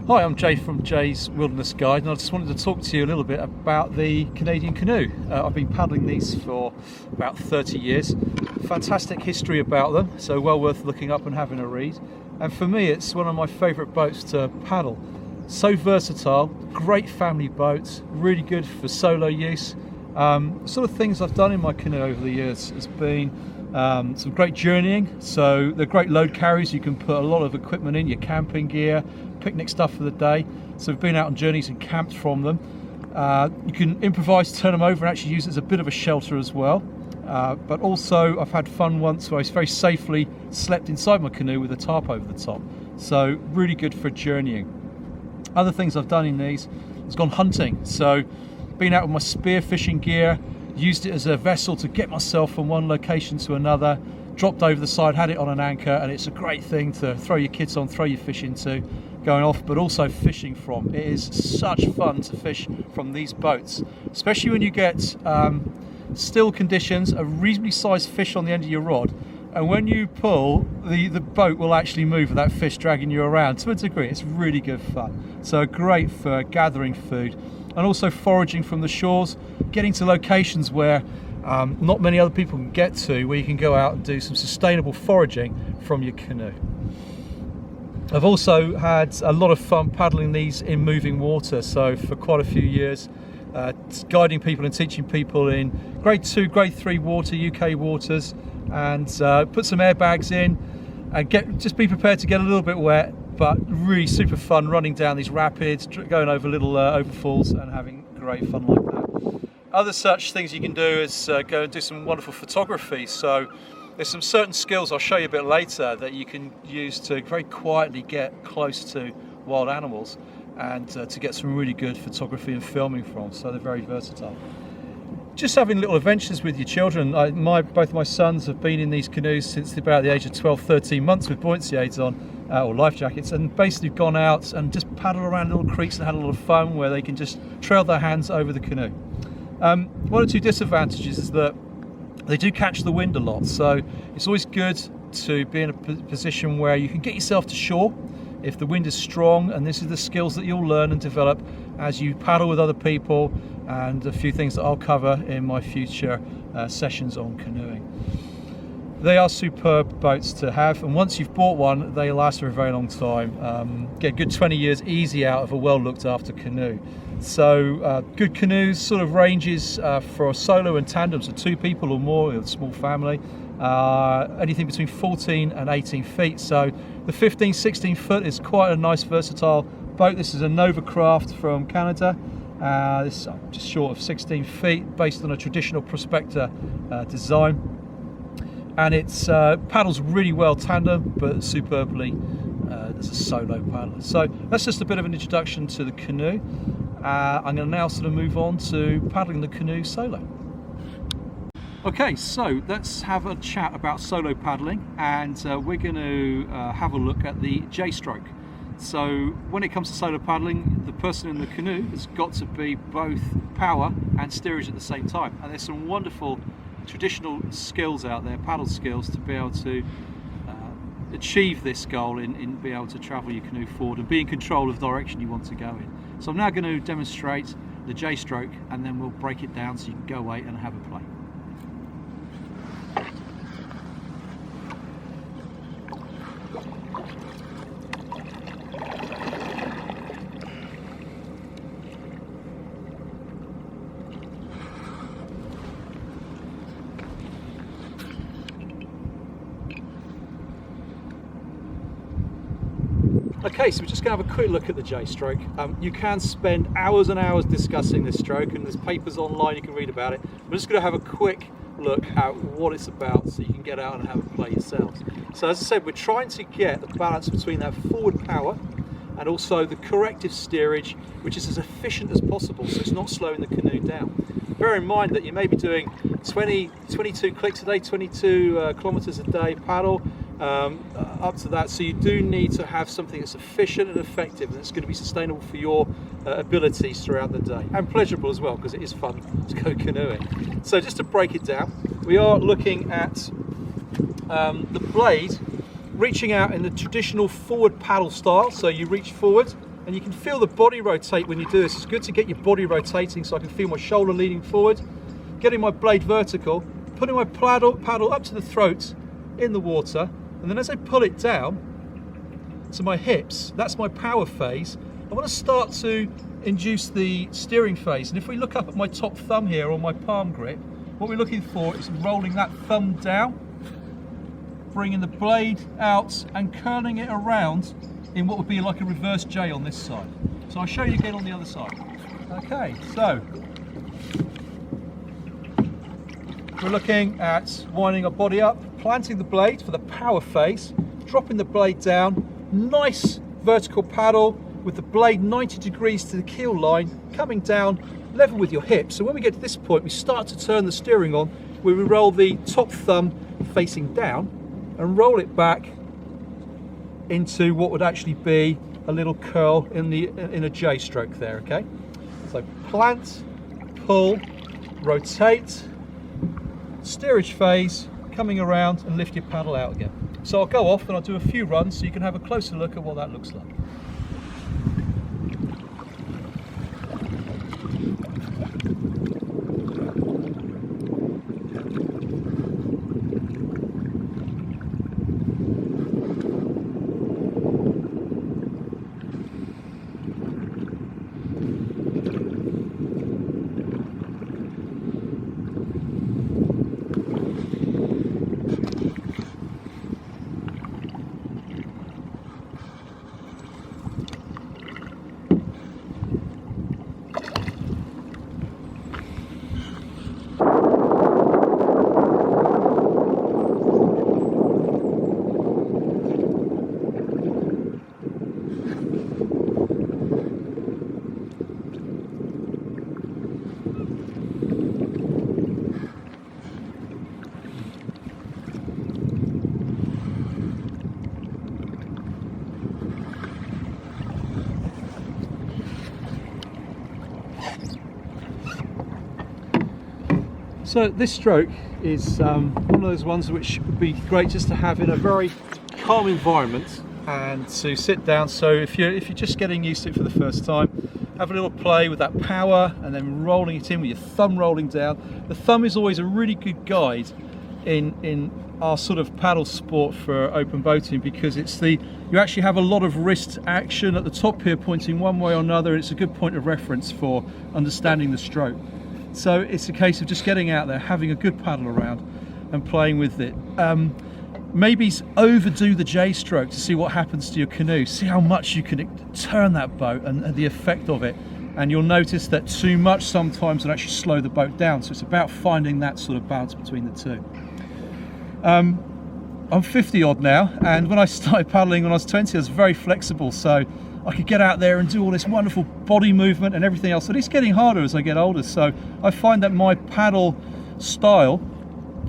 Hi, I'm Jay from Jay's Wilderness Guide, and I just wanted to talk to you a little bit about the Canadian Canoe. I've been paddling these for about 30 years. Fantastic history about them, so well worth looking up and having a read. And for me, it's one of my favourite boats to paddle. So versatile, great family boat, really good for solo use. Sort of things I've done in my canoe over the years has been some great journeying. So they're great load carriers. You can put a lot of equipment in, your camping gear, picnic stuff for the day. So we've been out on journeys and camped from them. You can improvise, turn them over and actually use it as a bit of a shelter as well. But also I've had fun once where I very safely slept inside my canoe with a tarp over the top. So really good for journeying. Other things I've done in these is gone hunting. So been out with my spear fishing gear, used it as a vessel to get myself from one location to another, dropped over the side, had it on an anchor, and it's a great thing to throw your kids on, throw your fish into, going off, but also fishing from. It is such fun to fish from these boats, especially when you get still conditions, a reasonably sized fish on the end of your rod, and when you pull, the boat will actually move with that fish dragging you around. To a degree, it's really good fun. So great for gathering food and also foraging from the shores, getting to locations where not many other people can get to, where you can go out and do some sustainable foraging from your canoe. I've also had a lot of fun paddling these in moving water, so for quite a few years guiding people and teaching people in grade 2, grade 3 water, UK waters, and put some airbags in and just be prepared to get a little bit wet, but really super fun running down these rapids, going over little overfalls and having great fun like that. Other such things you can do is go and do some wonderful photography. So there's some certain skills I'll show you a bit later that you can use to very quietly get close to wild animals and to get some really good photography and filming from. So they're very versatile. Just having little adventures with your children. Both my sons have been in these canoes since about the age of 12, 13 months with buoyancy aids on, or life jackets, and basically gone out and just paddled around little creeks and had a lot of fun where they can just trail their hands over the canoe. One or two disadvantages is that they do catch the wind a lot, so it's always good to be in a position where you can get yourself to shore if the wind is strong, and this is the skills that you'll learn and develop as you paddle with other people, and a few things that I'll cover in my future sessions on canoeing. They are superb boats to have, and once you've bought one, they last for a very long time. Get a good 20 years easy out of a well looked after canoe. So good canoes sort of ranges for solo and tandem, so 2 people or more, a small family, anything between 14 and 18 feet. So the 15, 16 foot is quite a nice versatile boat. This is a Nova craft from Canada. This is just short of 16 feet, based on a traditional prospector design. And it's paddles really well tandem, but superbly as a solo paddler. So that's just a bit of an introduction to the canoe. I'm going to now sort of move on to paddling the canoe solo. Okay, so let's have a chat about solo paddling, and we're going to have a look at the J-stroke. So when it comes to solo paddling, the person in the canoe has got to be both power and steerage at the same time, and there's some wonderful traditional skills out there, paddle skills, to be able to achieve this goal in being able to travel your canoe forward and be in control of the direction you want to go in. So I'm now going to demonstrate the J-stroke, and then we'll break it down so you can go away and have a play. Okay, so we're just going to have a quick look at the J-stroke. You can spend hours and hours discussing this stroke, and there's papers online you can read about it. We're just going to have a quick look at what it's about so you can get out and have a play yourselves. So as I said, we're trying to get the balance between that forward power and also the corrective steerage, which is as efficient as possible, so it's not slowing the canoe down. Bear in mind that you may be doing 22 clicks a day, 22 kilometers a day paddle, up to that, so you do need to have something that's efficient and effective, and it's going to be sustainable for your abilities throughout the day, and pleasurable as well, because it is fun to go canoeing. So just to break it down, we are looking at the blade reaching out in the traditional forward paddle style. So you reach forward and you can feel the body rotate when you do this. It's good to get your body rotating so I can feel my shoulder leaning forward, getting my blade vertical, putting my paddle up to the throat in the water, and then as I pull it down to my hips, that's my power phase. I want to start to induce the steering phase, and if we look up at my top thumb here on my palm grip, what we're looking for is rolling that thumb down, bringing the blade out and curling it around in what would be like a reverse J on this side. So I'll show you again on the other side. Okay, so we're looking at winding our body up, planting the blade for the power phase, dropping the blade down, nice vertical paddle with the blade 90 degrees to the keel line, coming down level with your hips. So when we get to this point, we start to turn the steering on, where we roll the top thumb facing down and roll it back into what would actually be a little curl in a J stroke there, okay? So plant, pull, rotate, steerage phase, coming around and lift your paddle out again. So I'll go off and I'll do a few runs so you can have a closer look at what that looks like. So this stroke is one of those ones which would be great just to have in a very calm environment and to sit down. So if you're just getting used to it for the first time, have a little play with that power and then rolling it in with your thumb rolling down. The thumb is always a really good guide in our sort of paddle sport for open boating, because you actually have a lot of wrist action at the top here pointing one way or another. It's a good point of reference for understanding the stroke. So it's a case of just getting out there, having a good paddle around and playing with it. Maybe overdo the J stroke to see what happens to your canoe. See how much you can turn that boat and the effect of it. And you'll notice that too much sometimes will actually slow the boat down. So it's about finding that sort of balance between the two. I'm 50 odd now, and when I started paddling when I was 20, I was very flexible. So I could get out there and do all this wonderful body movement and everything else. But it's getting harder as I get older. So I find that my paddle style,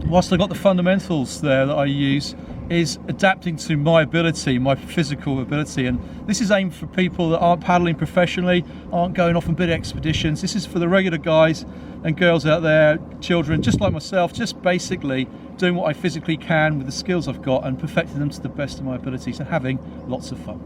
whilst I've got the fundamentals there that I use, is adapting to my ability, my physical ability. And this is aimed for people that aren't paddling professionally, aren't going off on big expeditions. This is for the regular guys and girls out there, children just like myself, just basically doing what I physically can with the skills I've got and perfecting them to the best of my abilities and having lots of fun.